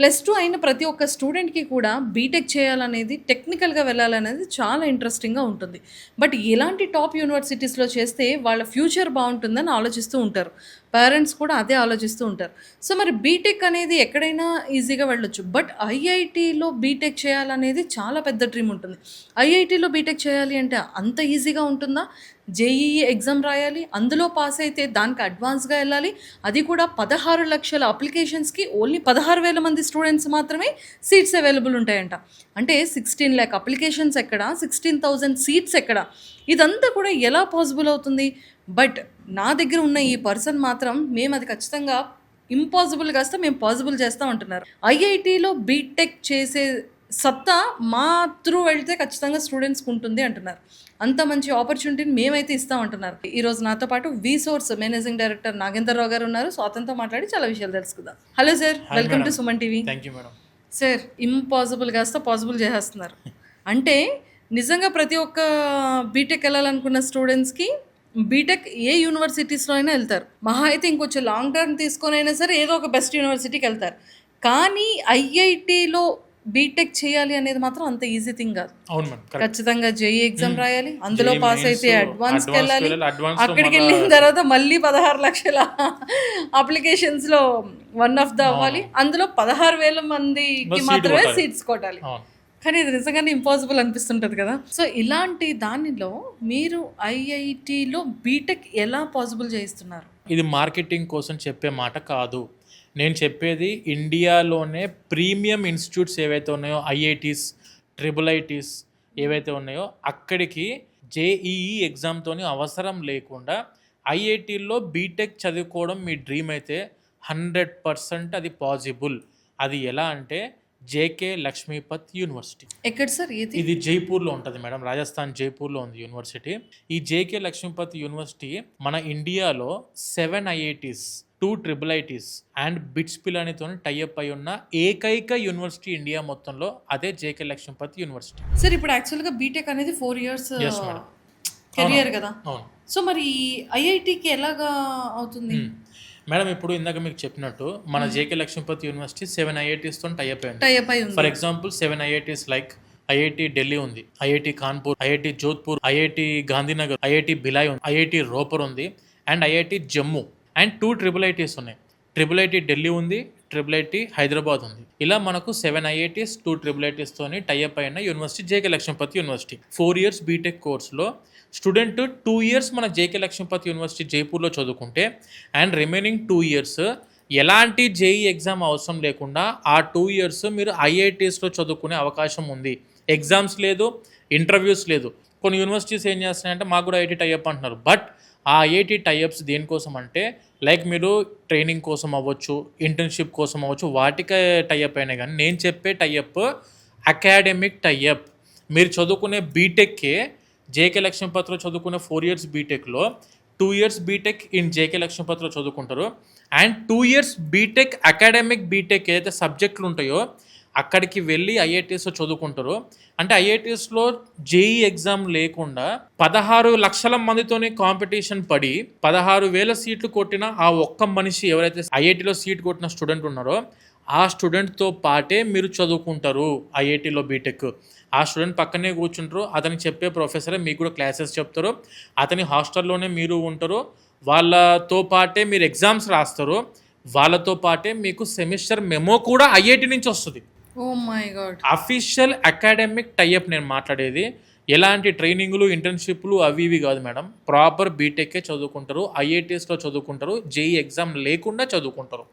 +2 అయిన ప్రతి ఒక్క స్టూడెంట్‌కి కూడా బీటెక్ చేయాలనేది, టెక్నికల్‌గా వెళ్ళాలనేది చాలా ఇంట్రెస్టింగ్‌గా ఉంటుంది. బట్ ఎలాంటి టాప్ యూనివర్సిటీస్‌లో చేస్తే వాళ్ళ ఫ్యూచర్ బావుంటుందని ఆలోచిస్తూ ఉంటారు. పేరెంట్స్ కూడా అదే ఆలోచిస్తూ ఉంటారు. సో, మరి బీటెక్ అనేది ఎక్కడైనా ఈజీగా వెళ్ళొచ్చు. బట్ ఐఐటీలో బీటెక్ చేయాలనేది చాలా పెద్ద డ్రీమ్ ఉంటుంది. ఐఐటీలో బీటెక్ చేయాలి అంటే అంత ఈజీగా ఉంటుందా? జేఈఈ ఎగ్జామ్ రాయాలి. అందులో పాస్ అయితే దానికి అడ్వాన్స్‌గా ఎళ్ళాలి. అది కూడా 16,00,000 అప్లికేషన్స్‌కి ఓన్లీ 16,000 మంది స్టూడెంట్స్ మాత్రమే సీట్స్ అవైలబుల్ ఉంటాయంట. అంటే 16,00,000 అప్లికేషన్స్ ఎక్కడ? 16,000 సీట్స్ ఎక్కడ? ఇదంతా కూడా ఎలా పాసిబుల్ అవుతుంది? బట్ నా దగ్గర ఉన్న ఈ పర్సన్ మాత్రం మేమది ఖచ్చితంగా ఇంపాసిబుల్ కాస్త మేము పాసిబుల్ చేస్తాం అంటున్నారు. ఐఐటీలో బీటెక్ చేసే సత్తా మా త్రూ వెళ్తే ఖచ్చితంగా స్టూడెంట్స్‌కి ఉంటుంది అంటున్నారు. అంత మంచి ఆపర్చునిటీని మేమైతే ఇస్తాం అంటున్నారు. ఈరోజు నాతో పాటు సోర్స్ మేనేజింగ్ డైరెక్టర్ నాగేందర్‌రావు గారు ఉన్నారు. సో, అతనితో మాట్లాడి చాలా విషయాలు తెలుసుకుందాం. Hello sir, welcome to Suman TV. Thank you madam. Sir, impossible కాస్త పాసిబుల్ చేసేస్తున్నారు. అంటే నిజంగా ప్రతి ఒక్క బీటెక్ వెళ్ళాలనుకున్న స్టూడెంట్స్‌కి బీటెక్ ఏ యూనివర్సిటీస్‌లో అయినా వెళ్తారు. మహా అయితే ఇంకొంచెం లాంగ్ టర్మ్ తీసుకొనైనా సరే ఏదో ఒక బెస్ట్ యూనివర్సిటీకి వెళ్తారు. కానీ ఐఐటీలో బీటెక్ చేయాలి అనేది మాత్రం అంత ఈజీ థింగ్ కాదు. అవును మేడం, కరెక్ట్. ఖచ్చితంగా జేఈ ఎగ్జామ్ రాయాలి. అందులో JEE పాస్ అయితే మెయిన్స్, అడ్వాన్స్‌కి వెళ్ళాలి. అడ్వాన్స్ అక్కడికి వెళ్ళిన తర్వాత మళ్ళీ 16,00,000 అప్లికేషన్స్‌లో వన్ ఆఫ్ ద అవ్వాలి. అందులో 16,000 మందికి మాత్రమే సీట్స్ కొట్టాలి. అవును. కానీ ఇది నిజంగానే ఇంపాసిబుల్ అనిపిస్తుంటది కదా! సో, ఇలాంటి దానిలో మీరు ఐఐటీలో బీటెక్ ఎలా పాసిబుల్ చేయిస్తున్నారు? ఇది మార్కెటింగ్ కోసం చెప్పే మాట కాదు. నేను చెప్పేది ఇండియాలోనే ప్రీమియం ఇన్స్టిట్యూట్స్ ఏవైతే ఉన్నాయో, ఐఐటీస్, ట్రిపుల్ ఐటీస్ ఏవైతే ఉన్నాయో అక్కడికి జేఈఈ ఎగ్జామ్తోని అవసరం లేకుండా ఐఐటీల్లో బీటెక్ చదువుకోవడం మీ డ్రీమ్ అయితే 100% అది పాసిబుల్. అది ఎలా అంటే జేకే లక్ష్మీపత్ యూనివర్సిటీ. ఎక్కడ సార్ ఇది? ఇది జైపూర్లో ఉంటుంది మేడం, రాజస్థాన్ జైపూర్లో ఉంది యూనివర్సిటీ. ఈ జేకే లక్ష్మీపత్ యూనివర్సిటీ మన ఇండియాలో 7 IITs, 2 triple ITs and BITS పిలానితో టైఅప్ అయి ఉన్న ఏకైక యూనివర్సిటీ ఇండియా మొత్తంలో, అదే జేకే లక్ష్మీపత్ యూనివర్సిటీ. సార్, ఇప్పుడు యాక్చువల్‌గా బీటెక్ అనేది 4 ఇయర్స్ ఎస్ మేడం. కెరియర్ కదా! అవును సో, మరి ఐఐటీకి ఎలాగా అవుతుంది? మేడం, ఇప్పుడు ఇందాక మీకు చెప్పినట్టు మన జేకే లక్ష్మీపతి యూనివర్సిటీ 7 ఐఐటీస్తో టైఅప్ అయింది. టైఅప్ అయి ఉంది. For example 7 IITs like IIT Delhi ఉంది, IIT Kanpur, IIT Jodhpur, IIT Gandhinagar, IIT Bhilai ఉంది, ఐఐటి రోపర్ ఉంది and IIT Jammu and 2 triple ITs ఉన్నాయి. ట్రిపుల్ ఐటీ ఢిల్లీ ఉంది, ట్రిపుల్ ఐటీ హైదరాబాద్ ఉంది. ఇలా మనకు 7 ఐఐటీస్, 2 ట్రిపుల్ ఐటీస్తోని టైఅప్ అయిన university J K Lakshmipati university. 4 years BTech కోర్సులో స్టూడెంట్ 2 ఇయర్స్ మన జేకే లక్ష్మీపతి యూనివర్సిటీ జైపూర్లో చదువుకుంటే అండ్ రిమైనింగ్ 2 ఇయర్స్ ఎలాంటి జేఈ ఎగ్జామ్ అవసరం లేకుండా ఆ 2 ఇయర్స్ మీరు ఐఐటీస్లో చదువుకునే అవకాశం ఉంది. ఎగ్జామ్స్ లేదు, ఇంటర్వ్యూస్ లేదు. కొన్ని యూనివర్సిటీస్ ఏం చేస్తున్నాయంటే మాకు కూడా ఐఐటీ టైఅప్ అంటున్నారు. బట్ ఆ ఐఐటీ టైఅప్స్ దేనికోసం అంటే లైక్ మీరు ట్రైనింగ్ కోసం అవ్వచ్చు, ఇంటర్న్షిప్ కోసం అవ్వచ్చు, వాటికే టైఅప్ అయినా. కానీ నేను చెప్పే టైఅప్ అకాడమిక్ టైఅప్. మీరు చదువుకునే బీటెక్కే జేకే లక్ష్మీపతిలో చదువుకునే 4 ఇయర్స్ బీటెక్లో 2 ఇయర్స్ బీటెక్ ఇన్ జేకే లక్ష్మీపతిలో చదువుకుంటారు and 2 years BTech academic BTech ఏదైతే సబ్జెక్టులు ఉంటాయో అక్కడికి వెళ్ళి ఐఐటీస్లో చదువుకుంటారు. అంటే ఐఐటీస్లో జేఈ ఎగ్జామ్ లేకుండా 16 లక్షల మందితోనే కాంపిటీషన్ పడి 16,000 సీట్లు కొట్టిన ఆ ఒక్క మనిషి ఎవరైతే ఐఐటీలో సీట్ కొట్టిన స్టూడెంట్ ఉన్నారో ఆ స్టూడెంట్తో పాటే మీరు చదువుకుంటారు ఐఐటీలో బీటెక్. ఆ స్టూడెంట్ పక్కనే కూర్చుంటారు, అతను చెప్పే ప్రొఫెసరే మీకు కూడా క్లాసెస్ చెప్తారు, అతని హాస్టల్లోనే మీరు ఉంటారు, వాళ్ళతో పాటే మీరు ఎగ్జామ్స్ రాస్తారు, వాళ్ళతో పాటే మీకు సెమిస్టర్ మెమో కూడా ఐఐటీ నుంచి వస్తుంది. Oh my God! Official academic tie up నేను మాట్లాడేది. ఎలాంటి ట్రైనింగ్లు, ఇంటర్న్షిప్లు అవి ఇవి కాదు మేడం. ప్రాపర్ బీటెక్కే చదువుకుంటారు, ఐఐటీస్లో చదువుకుంటారు, జేఈ ఎగ్జామ్ లేకుండా చదువుకుంటారు.